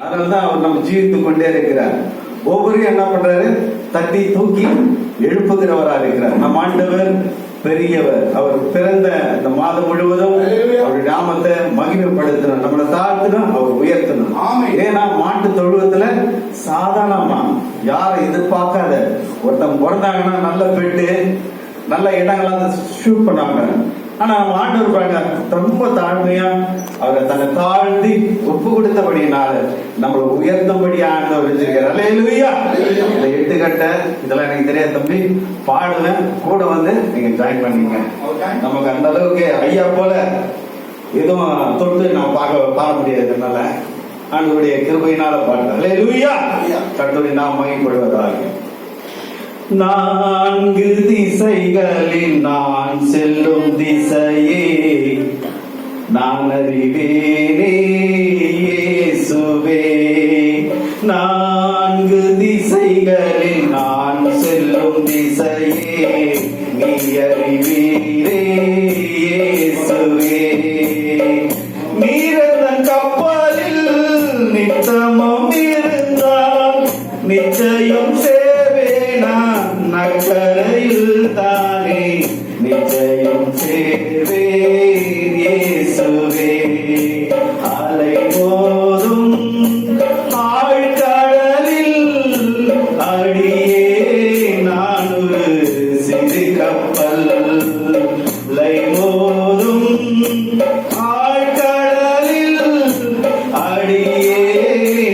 அதனாலதான் அவர் நம்ம ஜீவித்துக் கொண்டே இருக்கிறார். ஒவ்வொருவரையும் என்ன பண்றாரு? தட்டி தூக்கி எழுப்புகிறவரா இருக்கிறார். நம் ஆண்டவர் பெரியவர். அவர் பிறந்த இந்த மாதம் முழுவதும் அவருடைய நாமத்தை மகிமைப்படுத்தணும், நம்மளை தாழ்த்தணும், அவர் உயர்த்தணும். ஏன்னா மாட்டு தொழுவத்துல சாதாரணமா யாரை எதிர்பார்க்காத ஒருத்தன் பிறந்தாங்கன்னா நல்ல பெட்டு நல்ல இடங்கள்லாம் ஷூட் பண்ணாங்க. ஆனா ஆண்டவர் பாருங்க ரொம்ப தாழ்மையா அவரை தன்னை தாழ்த்தி ஒப்பு கொடுத்தபடினால நம்மளை உயர்த்தபடி ஆண்டவர் வச்சிருக்காரு. அல்லேலூயா. இந்த 8 கட்டை இதெல்லாம் எனக்கு தெரியாது தம்பி, பாடுவேன், கூட வந்து நீங்க ஜாயின் பண்ணீங்க. நமக்கு அந்த அளவுக்கு ஐயா போல எதுவும் தொட்டு நம்ம பாட முடியாதுனால ஆண்டவருடைய கிருபையினால பாடுறேன். அல்லேலூயா. கர்த்தருடைய நாமம் மகிமைப்படுவதாக. 4 திசைகளில் நான் செல்லும் திசையே நான் அறிவேனே இயேசுவே. 4 திசைகளில் நான் செல்லும் திசையே நீ அறிவீரே இயேசுவே. நீரதன் கப்பலில் நித்தமும் இருந்தால் நிச்சயம் நக்கரையில் தானே நிச்சயம் சேர்வேன் இயேசுவே. அலை மோதும் ஆழ்கடலில் அடியே நான் ஒரு சிறு கப்பல். அலை மோதும் ஆழ்கடலில் அடியே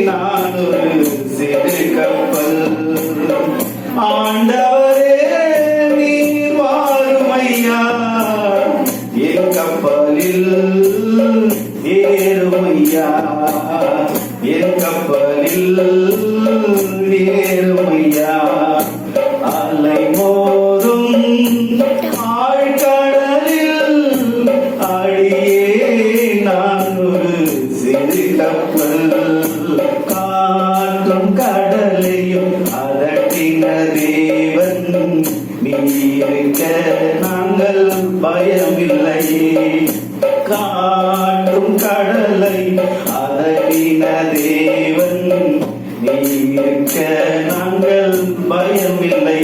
நான் ஒரு சிறு கப்பல். ஆண்டவரே நீர் வாருமையா என் கப்பலில் ஏறுமையா, என் கப்பலில் ஏறுமையா. அலை மோதும் ஆழ்கடலில் அடியே நான் ஒரு சிறு கப்பல். காற்றும் கடலையும் அதட்டின தேவன் நீருக்க நாங்கள் பயமில்லை. காற்றும் கடலை அதட்டின தேவன் நீருக்க நாங்கள் பயமில்லை.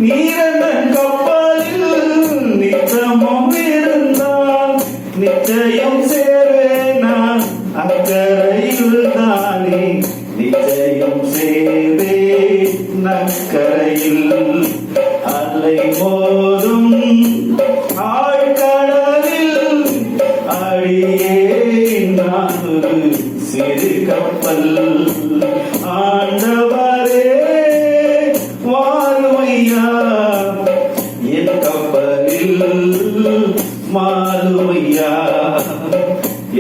நீரதன் கப்பலில் நித்தமும் இருந்தால் நிச்சயம் சேர்வேனா அக்கரையில் தானே நிச்சயம் சேவே நக்கரையில். அலை மோதும் ஆழ்கடலில் அடியே நான் ஒரு சிறு கப்பல். ஆண்டவரே வாருமையா என் கப்பலில் மாறுமையா,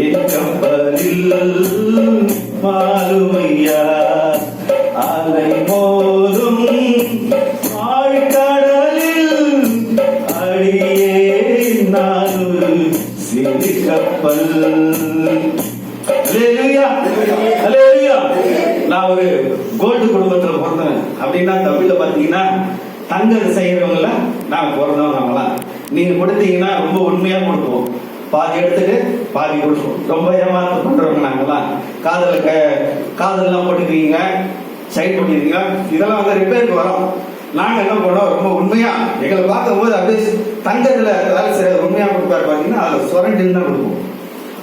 என் கப்பலில் மாறுமையா. அலை மோதும் ஆழ்கடலில் அடியே நான் ஒரு சிறு கப்பல். அல்லேலூயா. அல்லேலூயா. நான் ஒரு கோல்டு குடும்பத்துல பிறந்தேன் அப்படின்னா தமிழ்ல பாத்தீங்கன்னா தங்கம் செய்யறவங்கள நான் பிறந்தவங்க. நாங்களாம் நீங்க கொடுத்தீங்கன்னா ரொம்ப உண்மையா கொடுப்போம், பாதி எடுத்துட்டு பாதி கொடுப்போம். ரொம்ப ஏமாத்த பண்றவங்க நாங்கெல்லாம். காதெல்லாம் போட்டுக்கிறீங்க, சைட் பண்ணிருக்கீங்க, இதெல்லாம் வந்து ரிப்பேருக்கு வரும். நாங்க என்ன பண்ணோம், ரொம்ப உண்மையா எங்களை பார்க்கும் போது அப்படியே தங்கத்துல வேலை செய்ய உண்மையா கொடுப்பாரு. பாத்தீங்கன்னா அதுல சுரண்டின்னு தான் கொடுப்போம்.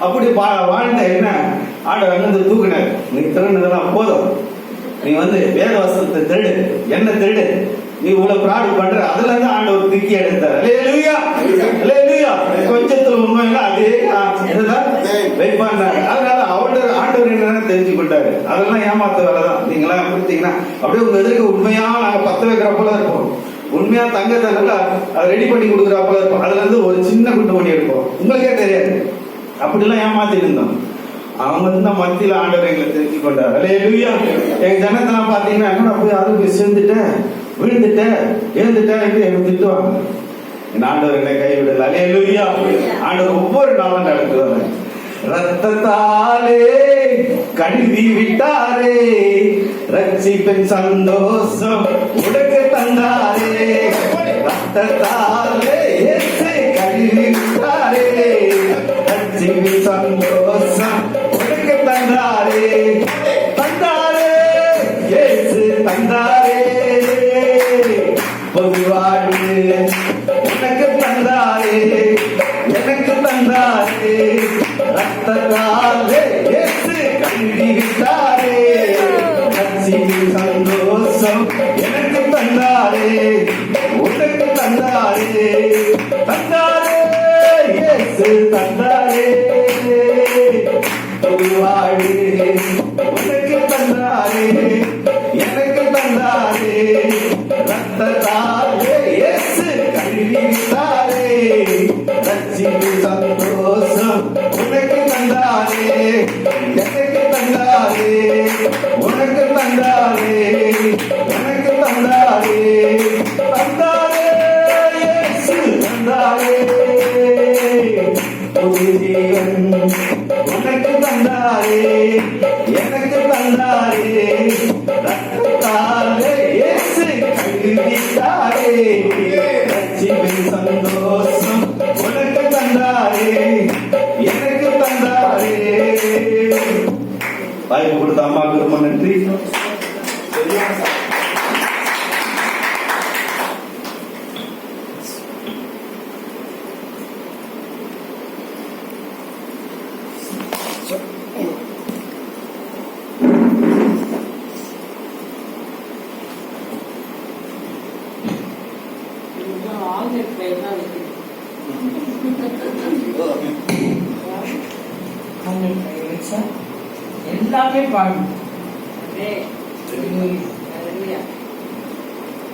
அப்படி வாழ்ந்த என்ன ஆண்டவர் அங்கிருந்து தூக்குனார். நீ திருடுனதெல்லாம் போதும், நீ வந்து வேத வசனத்தை திருடு, என்ன திருடு, நீ இவ்வளவு பிராடு பண்ற, அதுல இருந்து ஆண்டவர் தூக்கி எடுத்தார். அல்லேலூயா. அல்லேலூயா. கொஞ்சத்துல உண்மையில அதே வைப்பாங்க. அதனால ஆண்டவர் என்னன்னு தெரிஞ்சு கொண்டாரு. அதெல்லாம் ஏமாத்த வேலைதான். நீங்களா கொடுத்தீங்கன்னா அப்படியே உங்க எதிர்க்க உண்மையா நாங்க 10 வைக்கிறப்பல இருப்போம், உண்மையா தங்கத்தை நல்லா ரெடி பண்ணி கொடுக்குறப்பல இருப்போம். அதுல இருந்து ஒரு சின்ன குண்டு பண்ணி எடுப்போம், உங்களுக்கே தெரியாது. அப்படிலாம் ஏமாத்திட்டு இருந்தோம். அவங்க வந்து மத்தியில ஆண்டவர் எங்களை தெரிஞ்சு கொண்டார். அல்லேலூயா. எங்க ஜனத்தெல்லாம் பாத்தீங்கன்னா என்ன போய் அதுக்கு சேர்ந்துட்டேன், விழுந்துட்டேன், எழுந்துட்டேன், இது எனக்கு திட்டுவாங்க. என் ஆண்டவர் என்னை கைவிடல. அல்லேலூயா. ஆண்டவர் ஒவ்வொரு நாளும் நடத்துவாங்க. ரத்தத்தாலே கழுவி விட்டாரே, ரட்சிப்பின் சந்தோஷம் உனக்கு தந்தாரே. ரத்தத்தாலே கழுவி விட்டாரே, ரட்சிப்பின் சந்தோஷம் உனக்கு தந்தாரே தந்தாரே இயேசு தந்தாரே பொது வாழ்வு எனக்கு தந்தாரே எனக்கு தந்தாரே ரத்தத்தாலே இயேசு கழுவி விட்டாரே ரட்சிப்பின் சந்தோஷம் எனக்கு தந்தாரே உனக்கு தந்தாரே தந்தாரே இயேசு தந்தாரே பொது வாழ்வு உனக்கு தந்தாரே எனக்கு தந்தாரே ரத்தத்தாலே இயேசு கழுவி விட்டாரே ரட்சிப்பின் சந்தோஷம் உனக்கு தந்தாரே எனக்கு தந்தாரே உனக்கு தந்தாரே எனக்கு தந்தாரே தந்தாரே இயேசு தந்தாரே புது ஜீவன் உனக்கு தந்தாரே எனக்கு தந்தாரே ரத்தத்தாலே இயேசு கழுவிட்டாரே ரட்சிப்பின் சந்தோஷம் உனக்கு தந்தாரே எனக்கு தந்தாரே. வாய்ப்பு கொடுத்த அம்மாவுக்கு ரொம்ப நன்றி. எல்லாமே பாடணும்.